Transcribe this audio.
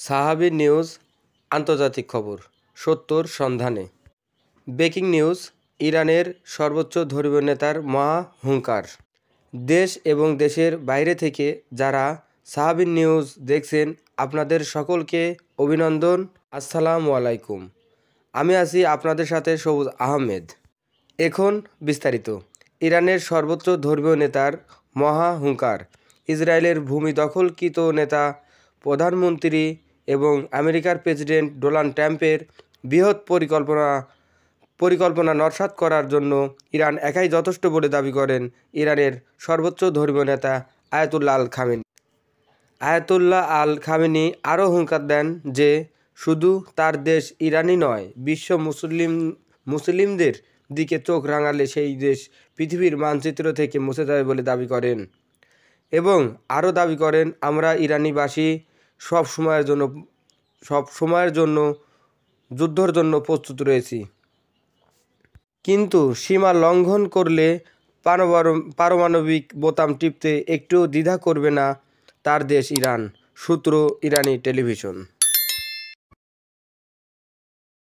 সাহাবী নিউজ আন্তর্জাতিক খবর সত্যর সন্ধানে। ব্রেকিং নিউজ, ইরানের সর্বোচ্চ ধর্মীয় নেতার মহা হুঙ্কার। দেশ এবং দেশের বাইরে থেকে যারা সাহাবী নিউজ দেখছেন আপনাদের সকলকে অভিনন্দন। আসসালামু আলাইকুম। আমি আছি আপনাদের সাথে সবুজ আহমেদ। এখন বিস্তারিত। ইরানের সর্বোচ্চ ধর্মীয় নেতার মহা হুঙ্কার। ইসরায়েলের ভূমি দখলকৃত নেতা প্রধানমন্ত্রী এবং আমেরিকার প্রেসিডেন্ট ডোনাল্ড ট্রাম্পের বৃহৎ পরিকল্পনা নস্যাৎ করার জন্য ইরান একাই যথেষ্ট বলে দাবি করেন ইরানের সর্বোচ্চ ধর্মীয় নেতা আয়াতুল্লাহ আল খামেনি। আয়াতুল্লাহ আল খামেনি আরও হুঙ্কার দেন যে শুধু তার দেশ ইরানই নয়, বিশ্ব মুসলিমদের দিকে চোখ রাঙালে সেই দেশ পৃথিবীর মানচিত্র থেকে মুছে যাবে বলে দাবি করেন এবং আরও দাবি করেন, আমরা ইরানিবাসী সব সময়ের জন্য যুদ্ধের জন্য প্রস্তুত রয়েছি, কিন্তু সীমা লঙ্ঘন করলে পারমাণবিক বোতাম টিপতে একটুও দ্বিধা করবে না তার দেশ ইরান। সূত্র ইরানি টেলিভিশন।